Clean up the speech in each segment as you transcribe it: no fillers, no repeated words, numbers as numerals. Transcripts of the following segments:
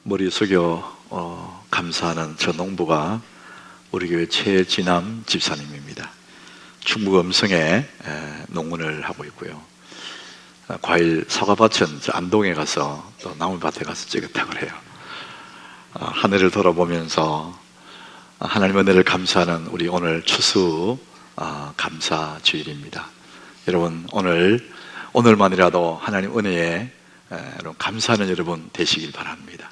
머리 숙여 감사하는 저 농부가 우리 교회 최진남 집사님입니다. 충북 음성에 농원을 하고 있고요. 과일 사과밭은 저 안동에 가서 또 나무밭에 가서 찍었다고 그래요. 하늘을 돌아보면서 하나님 은혜를 감사하는 우리 오늘 추수 감사 주일입니다. 여러분 오늘만이라도 하나님 은혜에 감사하는 여러분 되시길 바랍니다.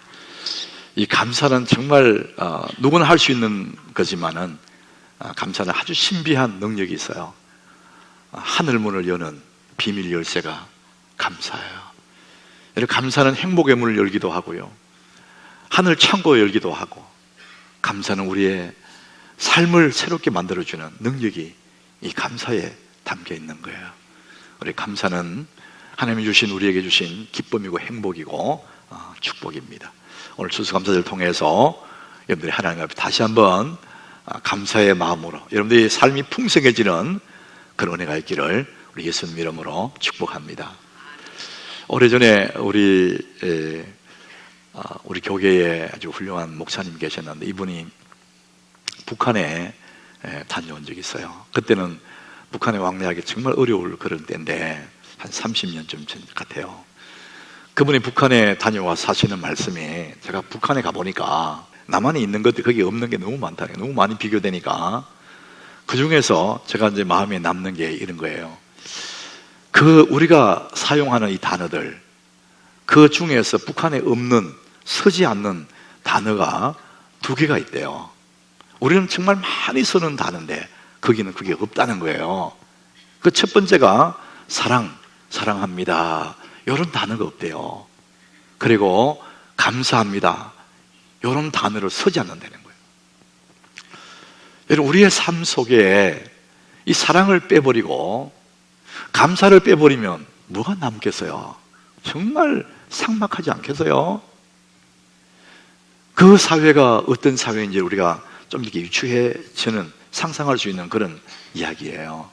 이 감사는 정말 누구나 할 수 있는 거지만은 감사는 아주 신비한 능력이 있어요. 하늘 문을 여는 비밀 열쇠가 감사예요. 여러분, 감사는 행복의 문을 열기도 하고요, 하늘 창고 열기도 하고, 감사는 우리의 삶을 새롭게 만들어주는 능력이 이 감사에 담겨 있는 거예요. 우리 감사는 하나님이 주신, 우리에게 주신 기쁨이고 행복이고 축복입니다. 오늘 추수감사절을 통해서 여러분들이 하나님 앞에 다시 한번 감사의 마음으로 여러분들의 삶이 풍성해지는 그런 은혜가 있기를 우리 예수님 이름으로 축복합니다. 오래전에 우리 교계에 아주 훌륭한 목사님 계셨는데, 이분이 북한에 다녀온 적이 있어요. 그때는 북한에 왕래하기 정말 어려울 그런 때인데 한 30년쯤 전 같아요. 그분이 북한에 다녀와 사시는 말씀이, 제가 북한에 가보니까 남한에 있는 것들이 거기 없는 게 너무 많다, 너무 많이 비교되니까 그 중에서 제가 이제 마음에 남는 게 이런 거예요. 우리가 사용하는 이 단어들, 그 중에서 북한에 없는, 서지 않는 단어가 2개가 있대요. 우리는 정말 많이 쓰는 단어인데 거기는 그게 없다는 거예요. 그 첫 번째가 사랑합니다, 이런 단어가 없대요. 그리고 감사합니다, 이런 단어를 쓰지 않는다는 거예요. 여러분, 우리의 삶 속에 이 사랑을 빼버리고 감사를 빼버리면 뭐가 남겠어요? 정말 삭막하지 않겠어요? 그 사회가 어떤 사회인지 우리가 좀 이렇게 유추해지는, 상상할 수 있는 그런 이야기예요.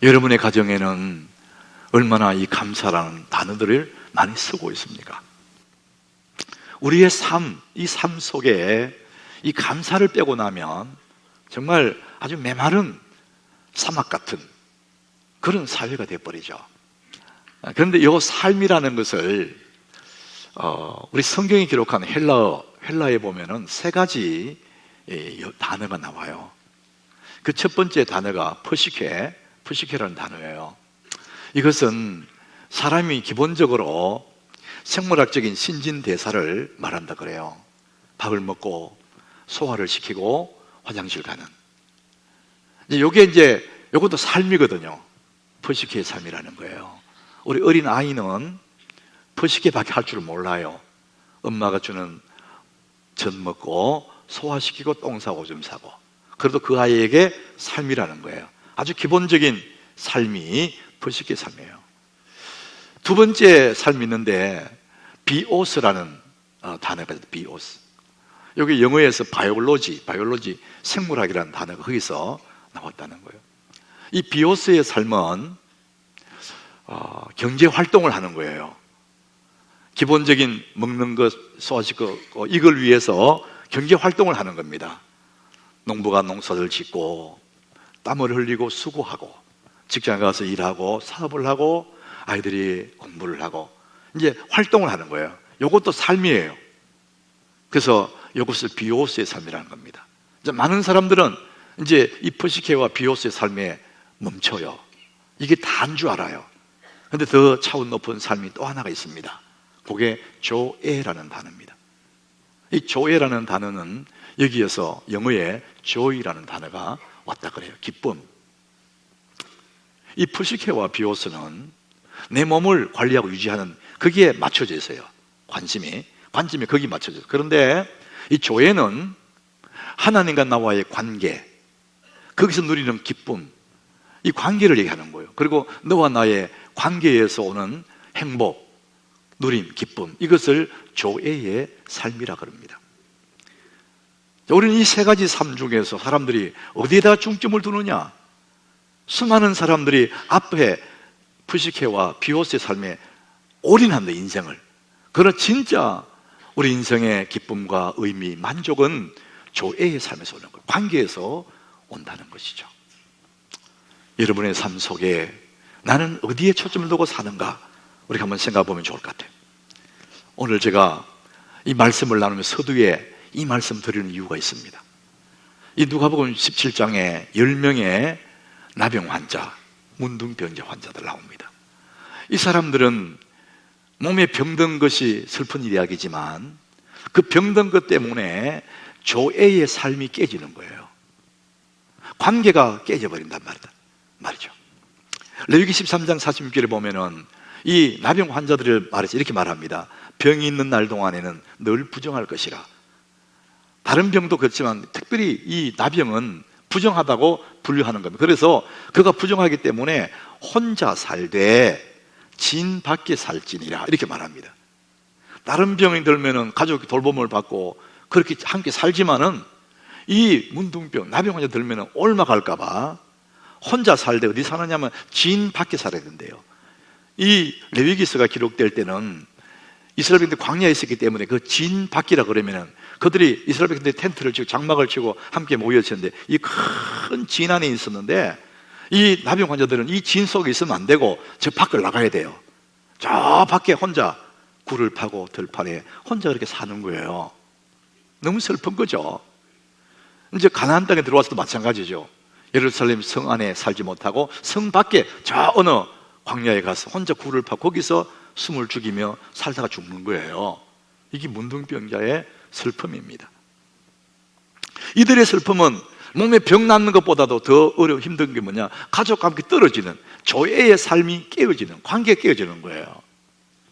여러분의 가정에는 얼마나 이 감사라는 단어들을 많이 쓰고 있습니까? 우리의 이 삶 속에 이 감사를 빼고 나면 정말 아주 메마른 사막 같은 그런 사회가 되어버리죠. 그런데 이 삶이라는 것을 우리 성경이 기록한 헬라에 보면은 3가지 단어가 나와요. 그 첫 번째 단어가 푸시케라는 단어예요. 이것은 사람이 기본적으로 생물학적인 신진대사를 말한다 그래요. 밥을 먹고 소화를 시키고 화장실 가는, 요것도 삶이거든요. 푸시케의 삶이라는 거예요. 우리 어린 아이는 푸시케밖에 할 줄 몰라요. 엄마가 주는 젖 먹고 소화시키고 똥 싸고 오줌 싸고, 그래도 그 아이에게 삶이라는 거예요. 아주 기본적인 삶이 푸시케의 삶이에요. 2번째 삶이 있는데 비오스라는 단어가 있어요. 비오스. 여기 영어에서 바이올로지, 생물학이라는 단어가 거기서 나왔다는 거예요. 이 비오스의 삶은 경제 활동을 하는 거예요. 기본적인 먹는 것, 소화시키고 이걸 위해서 경제 활동을 하는 겁니다. 농부가 농사를 짓고 땀을 흘리고 수고하고, 직장에 가서 일하고 사업을 하고 아이들이 공부를 하고 이제 활동을 하는 거예요. 이것도 삶이에요. 그래서 이것을 비오스의 삶이라는 겁니다. 이제 많은 사람들은 이제 이 푸시케와 비오스의 삶에 멈춰요. 이게 다인 줄 알아요. 그런데 더 차원 높은 삶이 또 하나가 있습니다. 그게 조에라는 단어입니다. 이 조에라는 단어는 여기에서 영어에 joy라는 단어가 왔다 그래요. 기쁨. 이 푸시케와 비오스는 내 몸을 관리하고 유지하는, 거기에 맞춰져 있어요. 관심이 거기 맞춰져 있어요. 그런데 이 조에는 하나님과 나와의 관계, 거기서 누리는 기쁨, 이 관계를 얘기하는 거예요. 그리고 너와 나의 관계에서 오는 행복, 누림, 기쁨, 이것을 조에의 삶이라 그럽니다. 우리는 이 3가지 삶 중에서 사람들이 어디에다 중점을 두느냐? 수많은 사람들이 앞에 푸시케와 비오스의 삶에 올인한다, 인생을. 그러나 진짜 우리 인생의 기쁨과 의미, 만족은 조애의 삶에서 오는 거예요. 관계에서 온다는 것이죠. 여러분의 삶 속에 나는 어디에 초점을 두고 사는가, 우리가 한번 생각해 보면 좋을 것 같아요. 오늘 제가 이 말씀을 나누며 서두에 이 말씀 드리는 이유가 있습니다. 이 누가복음 17장에 10명의 나병 환자, 문둥병자 환자들 나옵니다. 이 사람들은 몸에 병든 것이 슬픈 이야기지만 그 병든 것 때문에 조애의 삶이 깨지는 거예요. 관계가 깨져버린단 말이죠. 레위기 13장 46절에 보면은 이 나병 환자들을 말해서 이렇게 말합니다. 병이 있는 날 동안에는 늘 부정할 것이라. 다른 병도 그렇지만 특별히 이 나병은 부정하다고 분류하는 겁니다. 그래서 그가 부정하기 때문에 혼자 살되 진 밖에 살지니라 이렇게 말합니다. 다른 병이 들면은 가족이 돌봄을 받고 그렇게 함께 살지만은 이 문둥병, 나병 환자 들면은 옮아갈까봐 혼자 살되 어디 사느냐면 진 밖에 살아야 된대요. 이 레위기서가 기록될 때는 이스라엘 백성들이 광야에 있었기 때문에 그 진 밖이라 그러면은 그들이 이스라엘 백성들이 텐트를 치고 장막을 치고 함께 모였었는데 이 큰 진 안에 있었는데 이 나병 환자들은 이 진 속에 있으면 안 되고 저 밖을 나가야 돼요. 저 밖에 혼자 굴을 파고 들판에 혼자 그렇게 사는 거예요. 너무 슬픈 거죠. 이제 가나안 땅에 들어와서도 마찬가지죠. 예루살렘 성 안에 살지 못하고 성 밖에 저 어느 광야에 가서 혼자 굴을 파고 거기서 숨을 죽이며 살다가 죽는 거예요. 이게 문둥병자의 슬픔입니다. 이들의 슬픔은 몸에 병 낫는 것보다도 더 힘든 게 뭐냐, 가족과 함께 떨어지는 조애의 삶이 깨어지는, 관계가 깨어지는 거예요.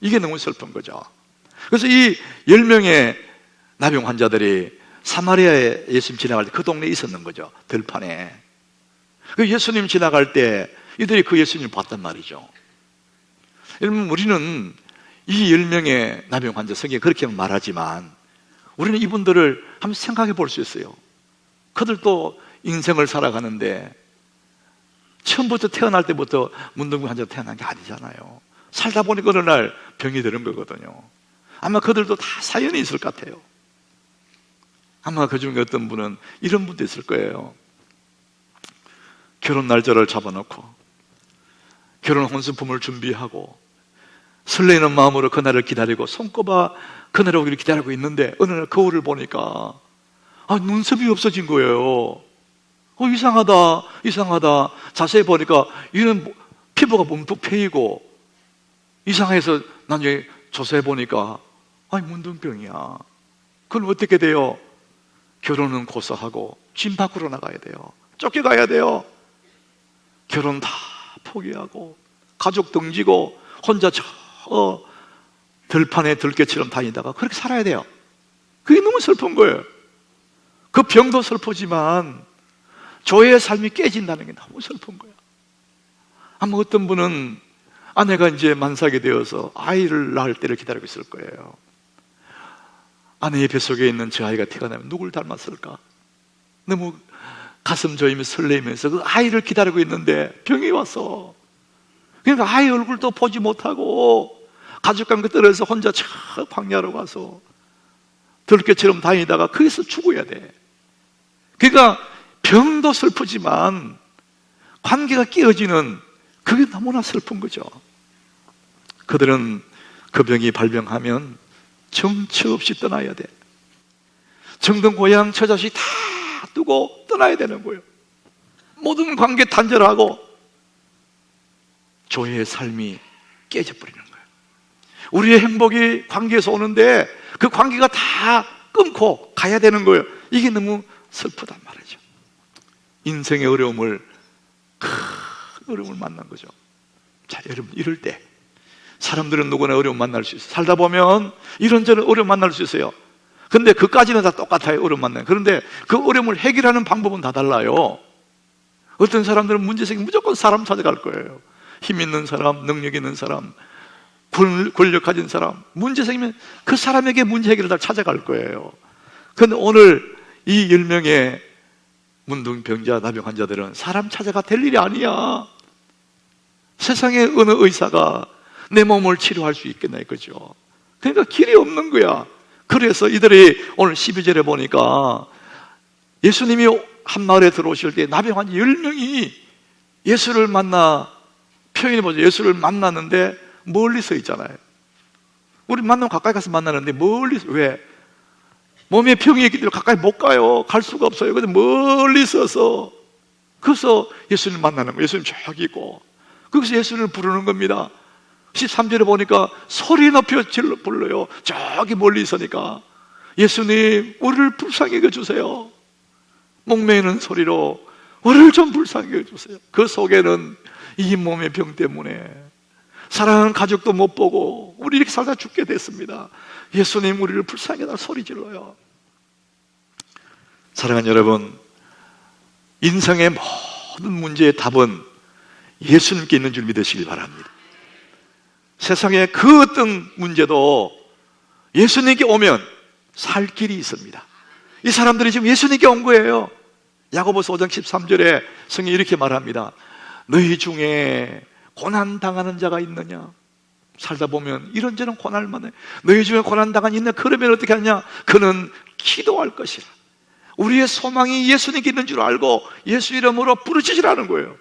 이게 너무 슬픈 거죠. 그래서 이 10명의 나병 환자들이 사마리아에 예수님 지나갈 때 그 동네에 있었는 거죠. 들판에. 그 예수님 지나갈 때 이들이 그 예수님을 봤단 말이죠. 여러분, 우리는 이 10명의 나병 환자, 성경에 그렇게 말하지만 우리는 이분들을 한번 생각해 볼 수 있어요. 그들도 인생을 살아가는데 처음부터 태어날 때부터 문둥병 환자가 태어난 게 아니잖아요. 살다 보니까 어느 날 병이 드는 거거든요. 아마 그들도 다 사연이 있을 것 같아요. 아마 그 중에 어떤 분은 이런 분도 있을 거예요. 결혼 날짜를 잡아놓고 결혼 혼수품을 준비하고 설레는 마음으로 그날을 기다리고 손꼽아 그날을 오기를 기다리고 있는데 어느 날 거울을 보니까 눈썹이 없어진 거예요. 이상하다. 자세히 보니까 이런 피부가 뭉툭 패이고 이상해서 나중에 조사해 보니까 문둥병이야. 그럼 어떻게 돼요? 결혼은 고사하고 진 밖으로 나가야 돼요. 쫓겨가야 돼요. 결혼 다 포기하고 가족 등지고 혼자 저 들판에 들깨처럼 다니다가 그렇게 살아야 돼요. 그게 너무 슬픈 거예요. 그 병도 슬프지만 조애의 삶이 깨진다는 게 너무 슬픈 거예요. 아마 어떤 분은 아내가 이제 만삭이 되어서 아이를 낳을 때를 기다리고 있을 거예요. 아내의 뱃속에 있는 저 아이가 태어나면 누굴 닮았을까? 너무 가슴 저이며 설레면서 그 아이를 기다리고 있는데 병이 와서, 그러니까 아이 얼굴도 보지 못하고 가족과 함께 떨어져서 혼자 저 광야로 가서 들깨처럼 다니다가 거기서 죽어야 돼. 그러니까 병도 슬프지만 관계가 깨어지는 그게 너무나 슬픈 거죠. 그들은 그 병이 발병하면 정처 없이 떠나야 돼. 정든 고향 처자식 다 두고 떠나야 되는 거예요. 모든 관계 단절하고 조애의 삶이 깨져버리는 거예요. 우리의 행복이 관계에서 오는데 그 관계가 다 끊고 가야 되는 거예요. 이게 너무 슬프단 말이죠. 인생의 어려움을, 큰 어려움을 만난 거죠. 자, 여러분, 이럴 때 사람들은 누구나 어려움 만날 수 있어요. 살다 보면 이런저런 어려움 만날 수 있어요. 근데 그까지는 다 똑같아요. 어려움 만나요. 그런데 그 어려움을 해결하는 방법은 다 달라요. 어떤 사람들은 문제 생기면 무조건 사람 찾아갈 거예요. 힘 있는 사람, 능력 있는 사람, 권력 가진 사람, 문제 생기면 그 사람에게 문제 해결을 다 찾아갈 거예요. 그런데 오늘 이 10명의 문둥병자, 나병 환자들은 사람 찾아가 될 일이 아니야. 세상에 어느 의사가 내 몸을 치료할 수 있겠나 이거죠. 그러니까 길이 없는 거야. 그 그래서 이들이 오늘 12절에 보니까 예수님이 한 마을에 들어오실 때 나병 환자 10명이 예수를 만나, 표현해 보죠. 예수를 만났는데 멀리 서 있잖아요. 우리 만나면 가까이 가서 만나는데 멀리, 왜? 몸에 병이 있기 때문에 가까이 못 가요. 갈 수가 없어요. 그래서 멀리 서서, 그래서 예수님을 만나는 거예요. 예수님 저기 있고, 거기서 예수님을 부르는 겁니다. 13절에 보니까 소리 높여 불러요. 저기 멀리 있으니까, 예수님 우리를 불쌍히 여겨주세요. 목매이는 소리로 우리를 좀 불쌍히 여겨주세요. 그 속에는 이 몸의 병 때문에 사랑하는 가족도 못 보고 우리 이렇게 살다 죽게 됐습니다. 예수님 우리를 불쌍히 해달라 소리 질러요. 사랑하는 여러분, 인생의 모든 문제의 답은 예수님께 있는 줄 믿으시길 바랍니다. 세상의 그 어떤 문제도 예수님께 오면 살 길이 있습니다. 이 사람들이 지금 예수님께 온 거예요. 야고보서 5장 13절에 성경이 이렇게 말합니다. 너희 중에 고난당하는 자가 있느냐? 살다 보면 이런저런 고난을 만나요. 너희 중에 고난당한 있냐? 그러면 어떻게 하냐? 그는 기도할 것이라. 우리의 소망이 예수님께 있는 줄 알고 예수 이름으로 부르짖으라는 거예요.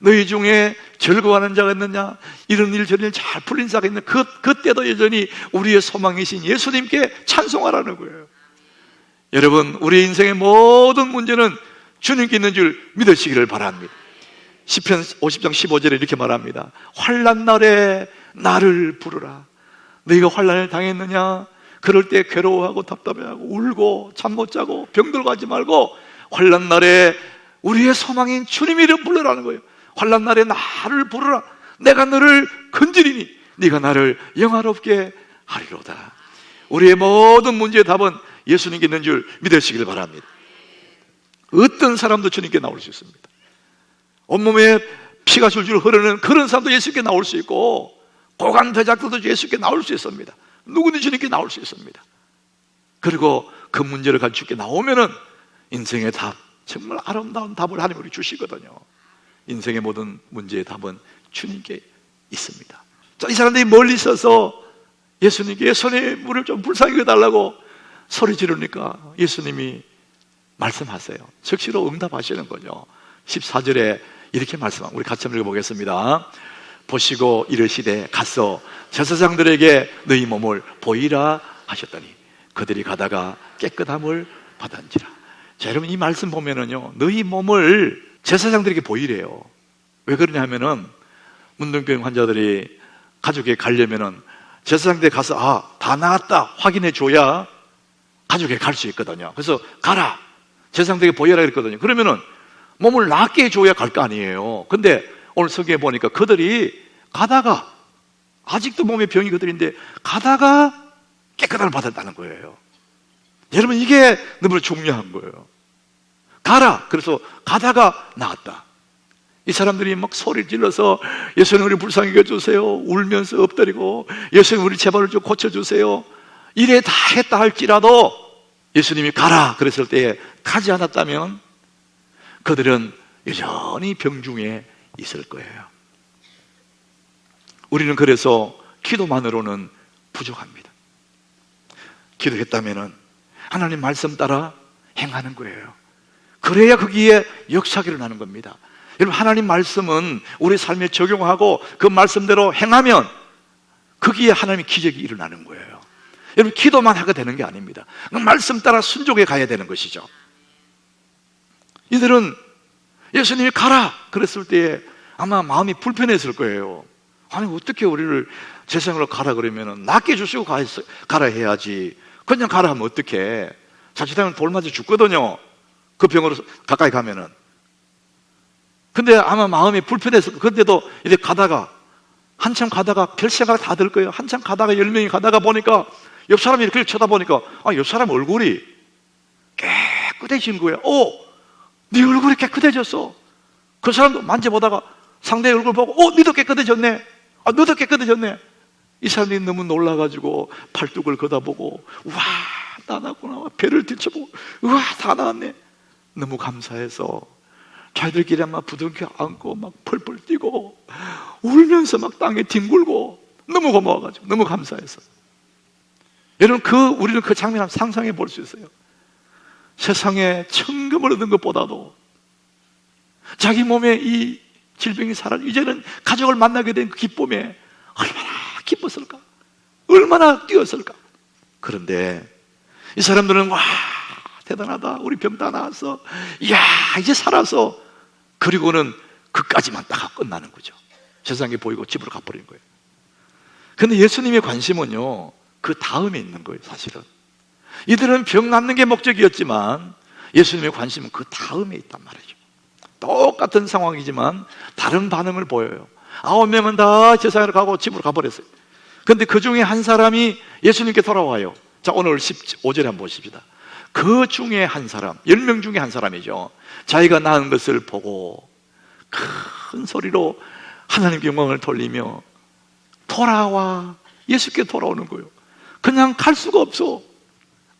너희 중에 즐거워하는 자가 있느냐? 이런 일 저런 일 잘 풀린 자가 있느냐? 그때도 여전히 우리의 소망이신 예수님께 찬송하라는 거예요. 여러분, 우리 인생의 모든 문제는 주님께 있는 줄 믿으시기를 바랍니다. 시편 50장 15절에 이렇게 말합니다. 환난 날에 나를 부르라. 너희가 환난을 당했느냐? 그럴 때 괴로워하고 답답해하고 울고 잠 못 자고 병들고 하지 말고 환난 날에 우리의 소망인 주님 이름 불러라는 거예요. 환난 날에 나를 부르라. 내가 너를 건지리니 네가 나를 영화롭게 하리로다. 우리의 모든 문제의 답은 예수님께 있는 줄 믿으시길 바랍니다. 어떤 사람도 주님께 나올 수 있습니다. 온몸에 피가 줄줄 흐르는 그런 사람도 예수께 나올 수 있고, 고관 대작들도 예수께 나올 수 있습니다. 누구든 주님께 나올 수 있습니다. 그리고 그 문제를 가지고 주께 나오면은 인생의 답, 정말 아름다운 답을 하나님 우리 주시거든요. 인생의 모든 문제의 답은 주님께 있습니다. 자, 이 사람들이 멀리 있어서 예수님께 예수님 우리를 좀 불쌍히 해달라고 소리 지르니까 예수님이 말씀하세요. 즉시로 응답하시는 거죠. 14절에 이렇게 말씀합니다. 우리 같이 한번 읽어보겠습니다. 보시고 이르시되 가서 제사장들에게 너희 몸을 보이라 하셨더니 그들이 가다가 깨끗함을 받은지라. 자, 여러분 이 말씀 보면은요, 너희 몸을 제사장들에게 보이래요. 왜 그러냐면은 문둥병 환자들이 가족에 가려면은 제사장들에 가서 다 나았다 확인해 줘야 가족에 갈 수 있거든요. 그래서 가라, 제사장들에게 보여라 그랬거든요. 그러면은 몸을 낫게 해줘야 갈 거 아니에요. 근데 오늘 성경에 보니까 그들이 가다가, 아직도 몸에 병이 그들인데 가다가 깨끗함을 받았다는 거예요. 여러분 이게 너무 중요한 거예요. 가라, 그래서 가다가 나았다. 이 사람들이 막 소리 질러서 예수님 우리 불쌍히 여겨주세요 울면서 엎드리고 예수님 우리 제발 좀 고쳐주세요 이래 다 했다 할지라도 예수님이 가라 그랬을 때에 가지 않았다면 그들은 여전히 병중에 있을 거예요. 우리는 그래서 기도만으로는 부족합니다. 기도했다면 하나님 말씀 따라 행하는 거예요. 그래야 거기에 역사가 일어나는 겁니다. 여러분 하나님 말씀은 우리 삶에 적용하고 그 말씀대로 행하면 거기에 하나님의 기적이 일어나는 거예요. 여러분 기도만 하게 되는 게 아닙니다. 그 말씀 따라 순종해 가야 되는 것이죠. 이들은 예수님이 가라 그랬을 때에 아마 마음이 불편했을 거예요. 아니 어떻게 우리를 제사장으로 가라 그러면 낫게 해주시고 가라 해야지. 그냥 가라 하면 어떡해. 자칫하면 돌 맞아 죽거든요. 그 병으로 가까이 가면은. 근데 아마 마음이 불편했을 거예요. 근데도 이제 가다가 한참 가다가 별 생각 다 들 거예요. 한참 가다가 10명이 가다가 보니까 옆 사람이 이렇게 쳐다보니까 옆 사람 얼굴이 깨끗해진 거예요. 네 얼굴이 깨끗해졌어. 그 사람도 만져보다가 상대의 얼굴 보고 너도 깨끗해졌네. 너도 깨끗해졌네. 이 사람들이 너무 놀라가지고 팔뚝을 걷어보고 와 다 나왔구나. 배를 뒤쳐보고 우와 다 나왔네. 너무 감사해서 자기들끼리 막 부둥켜 안고 막 펄펄 뛰고 울면서 막 땅에 뒹굴고 너무 고마워가지고 너무 감사해서 여러분, 우리는 그 장면 한번 상상해 볼 수 있어요. 세상에 천금을 얻은 것보다도 자기 몸에 이 질병이 사라지고 이제는 가족을 만나게 된 그 기쁨에 얼마나 기뻤을까? 얼마나 뛰었을까? 그런데 이 사람들은 와, 대단하다, 우리 병 다 나았어, 이야, 이제 살아서, 그리고는 그까지만 딱 하고 끝나는 거죠. 세상에 보이고 집으로 가버리는 거예요. 그런데 예수님의 관심은요, 그 다음에 있는 거예요. 사실은 이들은 병 낫는 게 목적이었지만 예수님의 관심은 그 다음에 있단 말이죠. 똑같은 상황이지만 다른 반응을 보여요. 9명은 다 제사장으로 가고 집으로 가버렸어요. 그런데 그 중에 한 사람이 예수님께 돌아와요. 자, 오늘 15절에 한번 보십시다. 그 중에 한 사람, 10명 중에 한 사람이죠. 자기가 낳은 것을 보고 큰 소리로 하나님께 영광을 돌리며 돌아와, 예수께 돌아오는 거예요. 그냥 갈 수가 없어.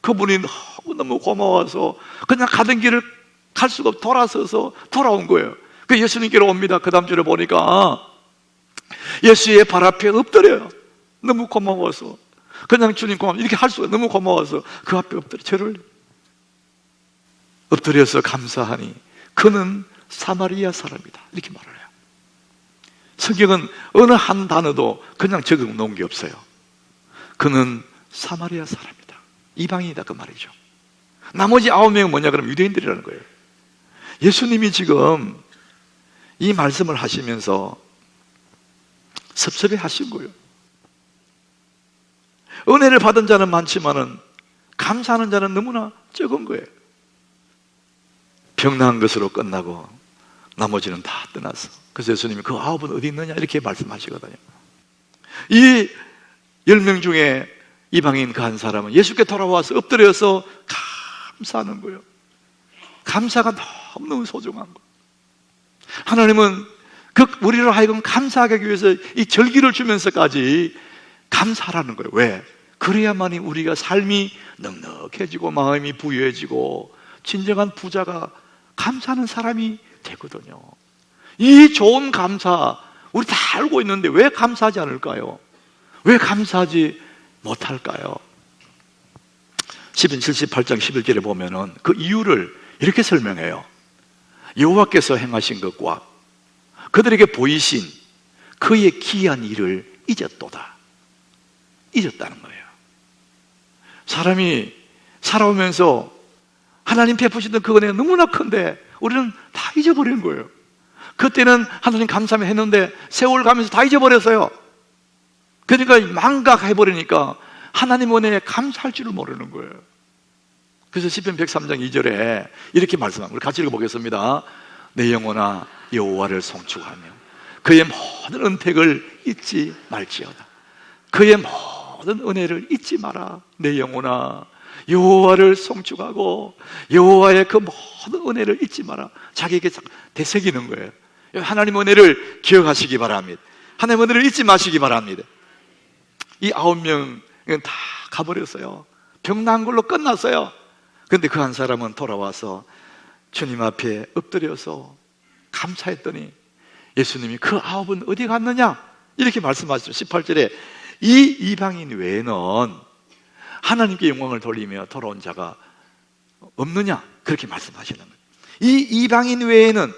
그분이 너무 고마워서 그냥 가던 길을 갈 수가 없어. 돌아서서 돌아온 거예요. 그 예수님께로 옵니다. 그 다음 주에 보니까 예수의 발 앞에 엎드려요. 너무 고마워서, 그냥 주님 고마워 이렇게 할 수가, 너무 고마워서 그 앞에 엎드려 절을 엎드려서 감사하니 그는 사마리아 사람이다, 이렇게 말을 해요. 성경은 어느 한 단어도 그냥 적어 놓은 게 없어요. 그는 사마리아 사람이다, 이방인이다, 그 말이죠. 나머지 9명은 뭐냐 그러면 유대인들이라는 거예요. 예수님이 지금 이 말씀을 하시면서 섭섭해 하신 거예요. 은혜를 받은 자는 많지만은 감사하는 자는 너무나 적은 거예요. 병 나은 것으로 끝나고 나머지는 다 떠났어. 그래서 예수님이 그 9은 어디 있느냐 이렇게 말씀하시거든요. 이 10명 중에 이방인 그 한 사람은 예수께 돌아와서 엎드려서 감사하는 거예요. 감사가 너무너무 소중한 거예요. 하나님은 우리로 하여금 감사하기 위해서 이 절기를 주면서까지 감사하라는 거예요. 왜? 그래야만이 우리가 삶이 넉넉해지고 마음이 부유해지고 진정한 부자가 감사하는 사람이 되거든요. 이 좋은 감사 우리 다 알고 있는데 왜 감사하지 않을까요? 왜 감사하지 못할까요? 시편 78장 11절에 보면은 그 이유를 이렇게 설명해요. 여호와께서 행하신 것과 그들에게 보이신 그의 기이한 일을 잊었도다. 잊었다는 거예요. 사람이 살아오면서 하나님 베푸시던 그 은혜가 너무나 큰데 우리는 다 잊어버리는 거예요. 그때는 하나님 감사하며 했는데 세월 가면서 다 잊어버렸어요. 그러니까 망각해버리니까 하나님 은혜에 감사할 줄을 모르는 거예요. 그래서 시편 103장 2절에 이렇게 말씀합니다. 우리 같이 읽어보겠습니다. 내 영혼아 여호와를 송축하며 그의 모든 은택을 잊지 말지어다. 그의 모든 은혜를 잊지 마라. 내 영혼아 여호와를 송축하고 여호와의 그 모든 은혜를 잊지 마라. 자기에게 되새기는 거예요. 하나님 은혜를 기억하시기 바랍니다. 하나님 은혜를 잊지 마시기 바랍니다. 이 9명은 다 가버렸어요. 병 난 걸로 끝났어요. 그런데 그 한 사람은 돌아와서 주님 앞에 엎드려서 감사했더니 예수님이 그 9은 어디 갔느냐 이렇게 말씀하시죠. 18절에 이 이방인 외에는 하나님께 영광을 돌리며 돌아온 자가 없느냐 그렇게 말씀하시는 거예요. 이 이방인 외에는,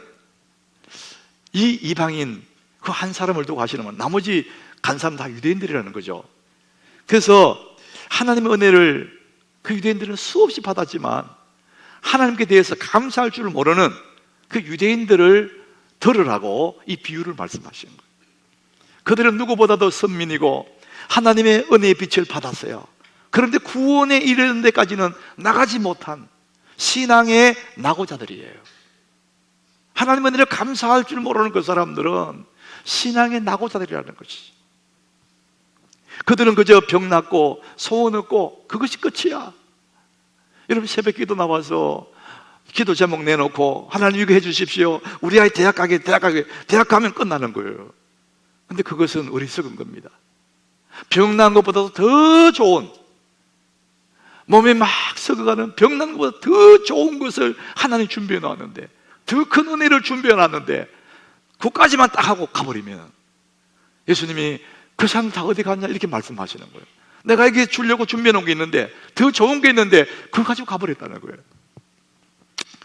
이 이방인 그 한 사람을 두고 하시는 건 나머지 간 사람 다 유대인들이라는 거죠. 그래서 하나님의 은혜를 그 유대인들은 수없이 받았지만 하나님께 대해서 감사할 줄 모르는 그 유대인들을 들으라고 이 비유를 말씀하시는 거예요. 그들은 누구보다도 선민이고 하나님의 은혜의 빛을 받았어요. 그런데 구원에 이르는 데까지는 나가지 못한 신앙의 낙오자들이에요. 하나님의 은혜를 감사할 줄 모르는 그 사람들은 신앙의 낙오자들이라는 것이죠. 그들은 그저 병 낫고 소원 얻고 그것이 끝이야. 여러분 새벽 기도 나와서 기도 제목 내놓고 하나님 이거 해주십시오. 우리 아이 대학 가면 끝나는 거예요. 근데 그것은 어리석은 겁니다. 병 난 것보다도 더 좋은, 몸에 막 썩어가는 병 난 것보다 더 좋은 것을 하나님 준비해 놨는데, 더 큰 은혜를 준비해 놨는데 그까지만 딱 하고 가버리면 예수님이 그 사람 다 어디 갔냐 이렇게 말씀하시는 거예요. 내가 이게 주려고 준비해 놓은 게 있는데, 더 좋은 게 있는데 그거 가지고 가버렸다는 거예요.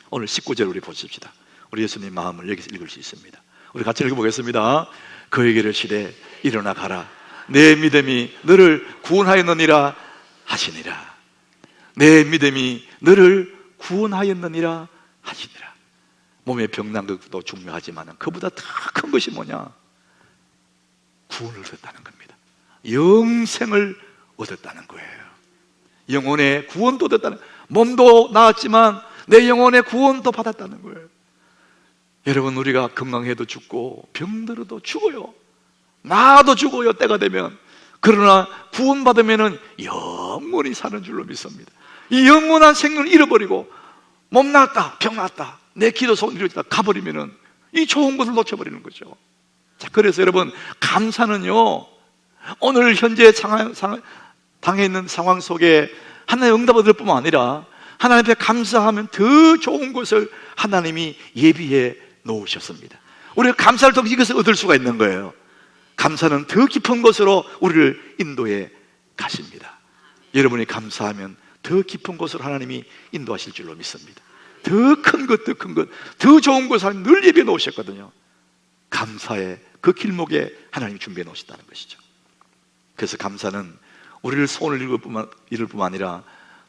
오늘 19절 우리 보십시다. 우리 예수님 마음을 여기서 읽을 수 있습니다. 우리 같이 읽어보겠습니다. 그에게 이르시되 일어나 가라, 내 믿음이 너를 구원하였느니라 하시니라. 내 믿음이 너를 구원하였느니라 하시니라. 몸에 병난 것도 중요하지만 그보다 더 큰 것이 뭐냐? 구원을 얻었다는 겁니다. 영생을 얻었다는 거예요. 영혼의 구원도 얻었다는, 몸도 나았지만 내 영혼의 구원도 받았다는 거예요. 여러분, 우리가 건강해도 죽고 병들어도 죽어요. 나도 죽어요, 때가 되면. 그러나 구원받으면 영원히 사는 줄로 믿습니다. 이 영원한 생명을 잃어버리고 몸 나았다, 병 나았다, 내 기도 소원 이루어지다 가버리면 이 좋은 것을 놓쳐버리는 거죠. 자, 그래서 여러분, 감사는요, 오늘 현재 당해 있는 상황 속에 하나님의 응답을 얻을 뿐만 아니라 하나님 앞에 감사하면 더 좋은 것을 하나님이 예비해 놓으셨습니다. 우리가 감사를 통해 이것을 얻을 수가 있는 거예요. 감사는 더 깊은 곳으로 우리를 인도해 가십니다. 여러분이 감사하면 더 깊은 곳으로 하나님이 인도하실 줄로 믿습니다. 더 큰 것, 더 큰 것, 더 좋은 것을 하나님 늘 예비해 놓으셨거든요. 감사의 그 길목에 하나님이 준비해 놓으셨다는 것이죠. 그래서 감사는 우리를 소원을 이룰 뿐만 아니라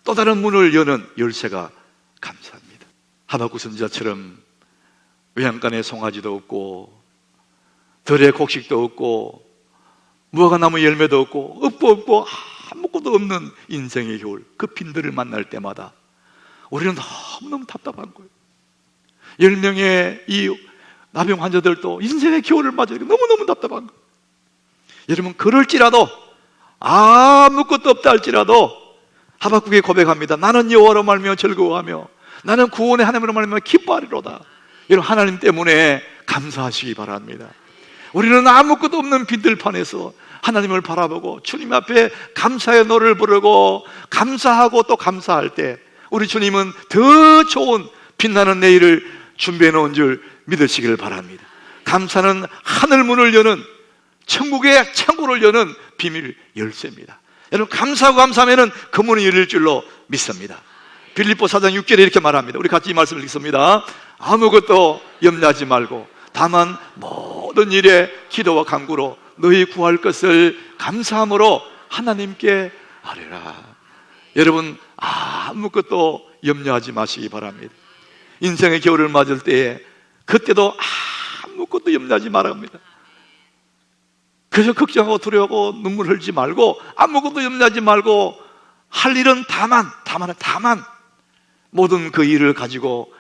또 다른 문을 여는 열쇠가 감사합니다. 하박국 선지자처럼 외양간에 송아지도 없고 들에 곡식도 없고 무화과나무 열매도 없고 없고 아무것도 없는 인생의 겨울, 그 빈들을 만날 때마다 우리는 너무너무 답답한 거예요. 10명의 이 나병 환자들도 인생의 겨울을 맞으니까 너무너무 답답한 거예요. 여러분, 그럴지라도 아무것도 없다 할지라도 하박국이 고백합니다. 나는 여호와로 말미암아 즐거워하며 나는 구원의 하나님으로 말미암아 기뻐하리로다. 여러분, 하나님 때문에 감사하시기 바랍니다. 우리는 아무것도 없는 빈들판에서 하나님을 바라보고 주님 앞에 감사의 노래를 부르고 감사하고 또 감사할 때 우리 주님은 더 좋은 빛나는 내일을 준비해 놓은 줄 믿으시기를 바랍니다. 감사는 하늘문을 여는, 천국의 창고를 여는 비밀 열쇠입니다. 여러분, 감사하고 감사하면 그 문이 열릴 줄로 믿습니다. 빌립보 4장 6절에 이렇게 말합니다. 우리 같이 이 말씀을 읽습니다. 아무것도 염려하지 말고 다만 모든 일에 기도와 간구로 너희 구할 것을 감사함으로 하나님께 아뢰라. 여러분, 아무것도 염려하지 마시기 바랍니다. 인생의 겨울을 맞을 때에 그때도 아무것도 염려하지 말아야 합니다. 그래서 걱정하고 두려워하고 눈물 흘리지 말고 아무것도 염려하지 말고 할 일은 다만 모든 그 일을 가지고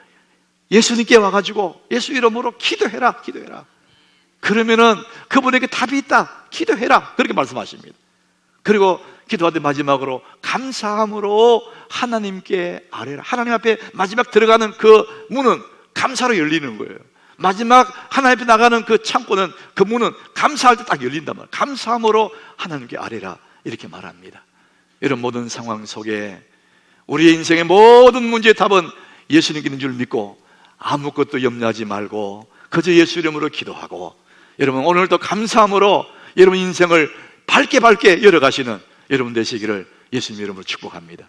예수님께 와가지고 예수 이름으로 기도해라. 그러면은 그분에게 답이 있다. 기도해라. 그렇게 말씀하십니다. 그리고 기도할 때 마지막으로 감사함으로 하나님께 아뢰라. 하나님 앞에 마지막 들어가는 그 문은 감사로 열리는 거예요. 마지막 하나님 앞에 나가는 그 창고는, 그 문은 감사할 때 딱 열린단 말이에요. 감사함으로 하나님께 아뢰라, 이렇게 말합니다. 이런 모든 상황 속에 우리의 인생의 모든 문제의 답은 예수님께 있는 줄 믿고 아무것도 염려하지 말고 그저 예수 이름으로 기도하고, 여러분 오늘도 감사함으로 여러분 인생을 밝게 열어가시는 여러분 되시기를 예수님 이름으로 축복합니다.